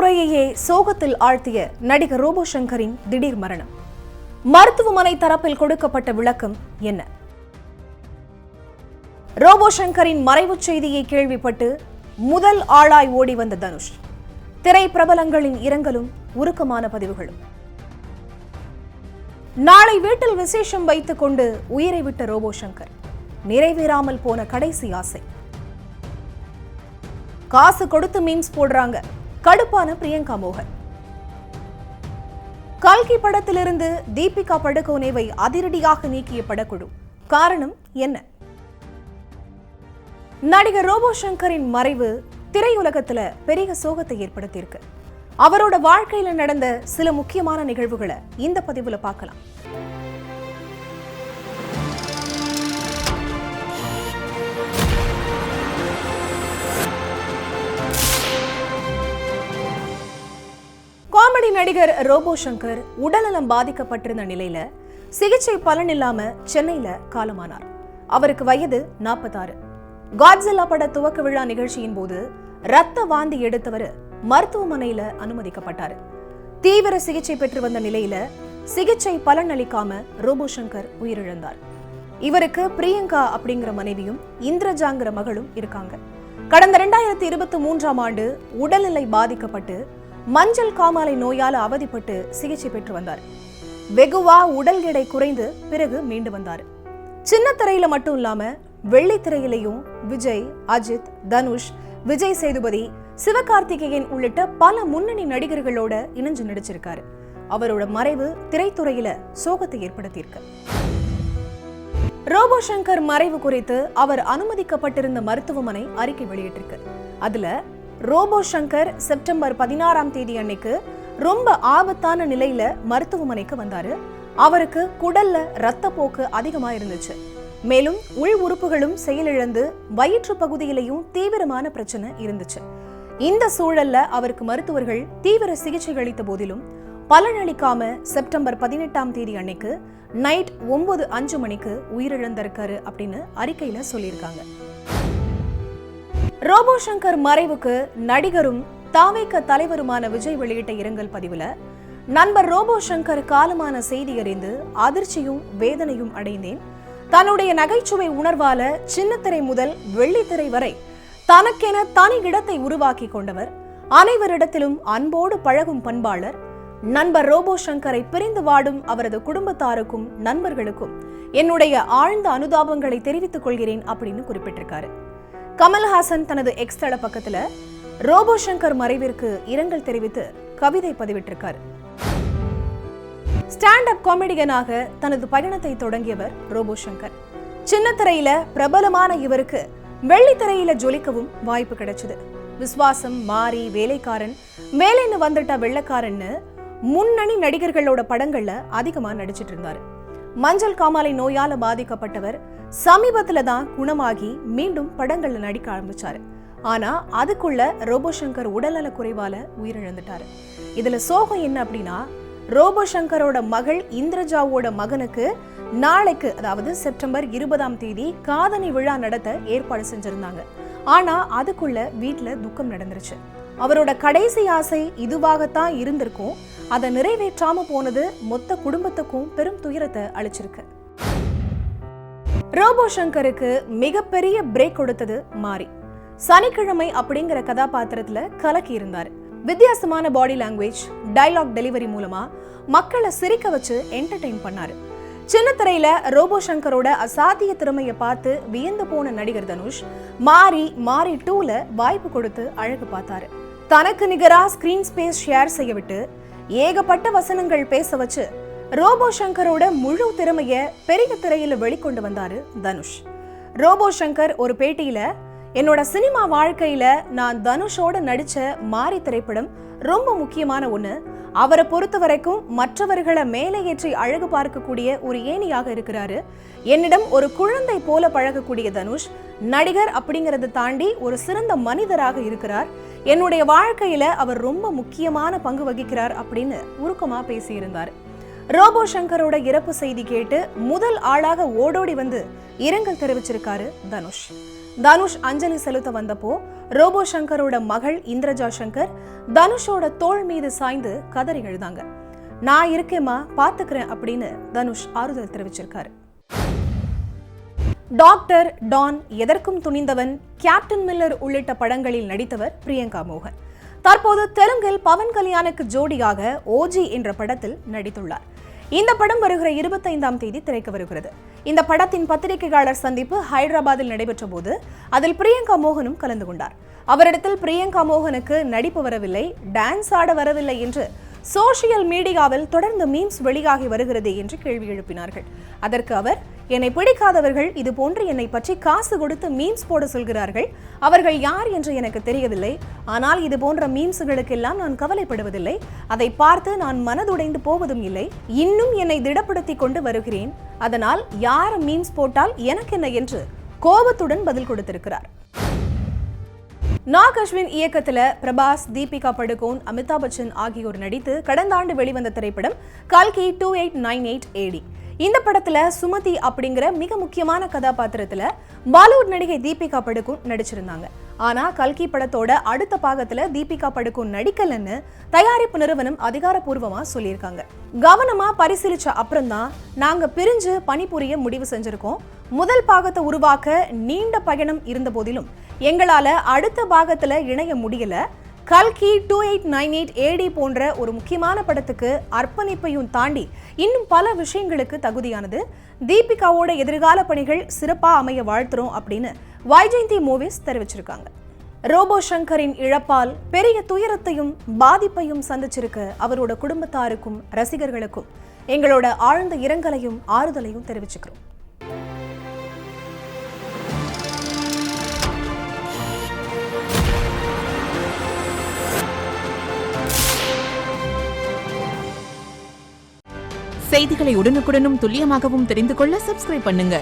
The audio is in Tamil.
திரைத்துறையையே சோகத்தில் ஆழ்த்திய நடிகர் ரோபோ சங்கரின் திடீர் மரணம். மருத்துவமனை தரப்பில் கொடுக்கப்பட்ட விளக்கம் என்ன? ரோபோ சங்கரின் மறைவுச் செய்தியை கேள்விப்பட்டு முதல் ஆளாய் ஓடி வந்த தனுஷ். திரை பிரபலங்களின் இரங்கலும் உருக்கமான பதிவுகளும். நாளை வீட்டில் விசேஷம் வைத்துக் கொண்டு உயிரை விட்ட ரோபோ சங்கர். நிறைவேறாமல் போன கடைசி ஆசை. காசு கொடுத்து மீம்ஸ் போடுறாங்க, கடுப்பான பிரியங்கா மோகன். கல்கி படத்திலிருந்து தீபிகா படுகோனேவை அதிரடியாக நீக்கிய படக்குழு. காரணம் என்ன? நடிகர் ரோபோ சங்கரின் மறைவு திரையுலகத்துல பெரிய சோகத்தை ஏற்படுத்தியிருக்கு. அவரோட வாழ்க்கையில நடந்த சில முக்கியமான நிகழ்வுகளை இந்த பதிவுல பார்க்கலாம். காமெடி நடிகர் ரோபோ சங்கர் உடல்நலம் பாதிக்கப்பட்டிருந்த நிலையில சிகிச்சை பலன் இல்லாம சென்னையில காலமானார். அவருக்கு வயது 46. காட்ஸில்லா பட துவக்க விழா நிகழ்ச்சியின் போது ரத்த வாந்தி எடுத்தவர் மருத்துவமனையில அனுமதிக்கப்பட்டார். தீவிர சிகிச்சை பெற்று வந்த நிலையில சிகிச்சை பலன் அளிக்காம ரோபோ சங்கர் உயிரிழந்தார். இவருக்கு பிரியங்கா அப்படிங்கிற மனைவியும் இந்திரஜாங்கிற மகளும் இருக்காங்க. கடந்த 2023ஆம் ஆண்டு உடல்நிலை பாதிக்கப்பட்டு மஞ்சள் காமாலை நோயால அவதிப்பட்டு சிகிச்சை பெற்று வந்தார். வெகுவா உடல் எடை குறைந்து பிறகு மீண்டு வந்தார். சின்ன திரையில மட்டும் இல்லாம வெள்ளி திரையிலையும் விஜய், அஜித், தனுஷ், விஜய் சேதுபதி, சிவகார்த்திகேயன் உள்ளிட்ட பல முன்னணி நடிகர்களோட இணைஞ்சு நடிச்சிருக்காரு. அவரோட மறைவு திரைத்துறையில சோகத்தை ஏற்படுத்தியிருக்கு. ரோபோ சங்கர் மறைவு குறித்து அவர் அனுமதிக்கப்பட்டிருந்த மருத்துவமனை அறிக்கை வெளியிட்டிருக்கு. அதுல ரோபோ சங்கர் செப்டம்பர் 16ஆம் தேதி அன்னைக்கு ரொம்ப ஆபத்தான நிலையில மருத்துவமனைக்கு வந்தாரு. அவருக்கு குடல்ல ரத்தப்போக்கு அதிகமா இருந்துச்சு. மேலும் உள் உறுப்புகளும் செயலிழந்து வயிற்று பகுதியிலையும் தீவிரமான பிரச்சனை இருந்துச்சு. இந்த சூழல்ல அவருக்கு மருத்துவர்கள் தீவிர சிகிச்சை அளித்த போதிலும் பலனளிக்காம செப்டம்பர் 18ஆம் தேதி அன்னைக்கு நைட் 9:05 மணிக்கு உயிரிழந்திருக்காரு அப்படின்னு அறிக்கையில சொல்லியிருக்காங்க. ரோபோ சங்கர் மறைவுக்கு நடிகரும் தாவேக தலைவருமான விஜய் வெளியிட்ட இரங்கல் பதிவுல, நண்பர் ரோபோ சங்கர் காலமான செய்தி அறிந்து அதிர்ச்சியும் வேதனையும் அடைந்தேன். தன்னுடைய நகைச்சுவை உணர்வால சின்னத்திரை முதல் வெள்ளித்திரை வரை தனக்கென தனி இடத்தை உருவாக்கி கொண்டவர். அனைவரிடத்திலும் அன்போடு பழகும் பண்பாளர். நண்பர் ரோபோ சங்கரை பிரிந்து வாடும் அவரது குடும்பத்தாருக்கும் நண்பர்களுக்கும் என்னுடைய ஆழ்ந்த அனுதாபங்களை தெரிவித்துக் கொள்கிறேன் அப்படின்னு குறிப்பிட்டிருக்காரு. கமல்ஹாசன் தனது எக்ஸ் தள பக்கத்துல ரோபோ சங்கர் மறைவிற்கு இரங்கல் தெரிவித்து கவிதை பதிவிட்டிருக்காரு. ஸ்டாண்ட் அப் காமெடியனாக தனது பயணத்தை தொடங்கியவர் ரோபோ சங்கர். சின்ன திரையில பிரபலமான இவருக்கு வெள்ளித்திரையில ஜொலிக்கவும் வாய்ப்பு கிடைச்சது. விஸ்வாசம், மாரி, வேலைக்காரன், வேலைன்னு வந்துட்டா வெள்ளக்காரன்னு முன்னணி நடிகர்களோட படங்கள்ல அதிகமா நடிச்சிட்டு இருந்தாரு. மஞ்சள் காமாலை நோயால பாதிக்கப்பட்டவர் சமீபத்துல தான் குணமாகி மீண்டும் படங்கள்ல நடிக்க ஆரம்பிச்சாரு. ஆனா அதுக்குள்ள ரோபோ சங்கர் உடல்நல குறைவால உயிரிழந்துட்டாரு. இதுல சோகம் என்ன அப்படின்னா, ரோபோ சங்கரோட மகள் இந்திரஜாவோட மகனுக்கு நாளைக்கு, அதாவது செப்டம்பர் 20ஆம் தேதி காதணி விழா நடத்த ஏற்பாடு செஞ்சிருந்தாங்க. ஆனா அதுக்குள்ள வீட்டுல துக்கம் நடந்துருச்சு. அவரோட கடைசி ஆசை இதுவாகத்தான் இருந்திருக்கும். அதை நிறைவேற்றாம போனது மொத்த குடும்பத்துக்கும் பெரும் துயரத்தை அளிச்சிருக்கு. ரோபோ சங்கருக்கு மிகப்பெரிய பிரேக் கொடுத்தது மாரி. சனிக்கிழமை அப்படிங்கிற கதாபாத்திரத்துல கலக்கி இருந்தாரு. வித்தியாசமான பாடி லாங்குவேஜ், டயலாக் டெலிவரி மூலமா மக்களை சிரிக்க வச்சு என்டர்டெயின் பண்ணாரு. சின்ன திரையில ரோபோ சங்கரோட அசாத்திய திறமையை பார்த்து வியந்து போன நடிகர் தனுஷ் மாரி 2ல வாய்ப்பு கொடுத்து அழகு பார்த்தாரு. தனக்கு நிகரா ஸ்கிரீன் ஸ்பேஸ் ஷேர் செய்ய விட்டு ஏகப்பட்ட வசனங்கள் பேச வச்சு ரோபோ சங்கரோட முழு திறமைய பெரிய திரையில வெளிக்கொண்டு வந்தாரு தனுஷ். ரோபோ சங்கர் ஒரு பேட்டியில, என்னோட சினிமா வாழ்க்கையில நான் தனுஷோட நடிச்ச மாரி திரைப்படம் ரொம்ப முக்கியமான ஒண்ணு. அவரை பொறுத்த வரைக்கும் மற்றவர்களை மேலே ஏற்றி அழகு பார்க்கக்கூடிய ஒரு ஏணியாக இருக்கிறாரு. என்னிடம் ஒரு குழந்தை போல பழகக்கூடிய தனுஷ் நடிகர் அப்படிங்கறத தாண்டி ஒரு சிறந்த மனிதராக இருக்கிறார். என்னுடைய வாழ்க்கையில அவர் ரொம்ப முக்கியமான பங்கு வகிக்கிறார் அப்படின்னு உருக்கமா பேசியிருந்தார். ரோபோ சங்கரோட இறப்பு செய்தி கேட்டு முதல் ஆளாக ஓடோடி வந்து இரங்கல் தெரிவிச்சிருக்காரு தனுஷ். தனுஷ் அஞ்சலி செலுத்த வந்தப்போ ரோபோ சங்கரோட மகள் இந்திரஜா சங்கர் தனுஷோட தோள் மீது சாய்ந்து கதறி எழுதாங்க. நான் இருக்கேம்மா, பாத்துக்கிறேன் அப்படின்னு தனுஷ் ஆறுதல் தெரிவிச்சிருக்காரு. டாக்டர், டான், எதற்கும் துணிந்தவன், கேப்டன் மில்லர் உள்ளிட்ட படங்களில் நடித்தவர் பிரியங்கா மோகன். தற்போது தெலுங்கில் பவன் கல்யாணுக்கு ஜோடியாக ஓஜி என்ற படத்தில் நடித்துள்ளார். இந்த படம் வருகிற 25ஆம் தேதி திரைக்கு வருகிறது. இந்த படத்தின் பத்திரிகையாளர் சந்திப்பு ஹைதராபாத்தில் நடைபெற்ற போது அதில் பிரியங்கா மோகனும் கலந்து கொண்டார். அவரிடத்தில் பிரியங்கா மோகனுக்கு நடிப்பு வரவில்லை, டான்ஸ் ஆட வரவில்லை என்று சோசியல் மீடியாவில் தொடர்ந்து மீம்ஸ் வெளியாகி வருகிறது என்று கேள்வி எழுப்பினார்கள். அதற்கு அவர், என்னை பிடிக்காதவர்கள் இது போன்று என்னை பற்றி காசு கொடுத்து மீம்ஸ் போட சொல்கிறார்கள். அவர்கள் யார் என்று எனக்கு தெரியவில்லை. ஆனால் இது போன்ற மீம்ஸ்களுக்கெல்லாம் நான் கவலைப்படுவதில்லை. அதை பார்த்து நான் மனதுடைந்து போவதும் இல்லை. இன்னும் என்னை திடப்படுத்தி கொண்டு வருகிறேன். அதனால் யார் மீம்ஸ் போட்டால் எனக்கு என்ன என்று கோபத்துடன் பதில் கொடுத்திருக்கிறார். நாக் அஸ்வின் இயக்கத்துல பிரபாஸ், தீபிகா படுகோன், அமிதாப் பச்சன் ஆகியோர் நடித்து கடந்த ஆண்டு வெளிவந்த திரைப்படம் கல்கி 2898 AD. இந்த படத்துல சுமதி அப்படிங்கிற மிக முக்கியமான கதாபாத்திரத்துல பாலிவுட் நடிகை தீபிகா படுகோன் நடிச்சிருந்தாங்க. ஆனா கல்கி படத்தோட அடுத்த பாகத்துல தீபிகா படுகோன் நடிக்கலன்னு தயாரிப்பு நிறுவனம் அதிகாரப்பூர்வமா சொல்லியிருக்காங்க. கவனமா பரிசீலிச்ச அப்புறம்தான் நாங்க பிரிஞ்சு பணிபுரிய முடிவு செஞ்சிருக்கோம். முதல் பாகத்தை உருவாக்க நீண்ட பயணம் இருந்த போதிலும் எங்களால அடுத்த பாகத்துல இணைய முடியல. கல்கி 2898 AD போன்ற ஒரு முக்கியமான படத்துக்கு அர்ப்பணிப்பையும் தாண்டி இன்னும் பல விஷயங்களுக்கு தகுதியானது. தீபிகாவோட எதிர்கால பணிகள் சிறப்பா அமைய வாழ்த்துறோம் அப்படின்னு வைஜெயந்தி மூவிஸ் தெரிவிச்சிருக்காங்க. ரோபோ சங்கரின் இழப்பால் பெரிய துயரத்தையும் பாதிப்பையும் சந்திச்சிருக்க அவரோட குடும்பத்தாருக்கும் ரசிகர்களுக்கும் எங்களோட ஆழ்ந்த இரங்கலையும் ஆறுதலையும் தெரிவிச்சுக்கிறோம். செய்திகளை உடனுக்குடனும் துல்லியமாகவும் தெரிந்து கொள்ள சப்ஸ்கிரைப் பண்ணுங்க.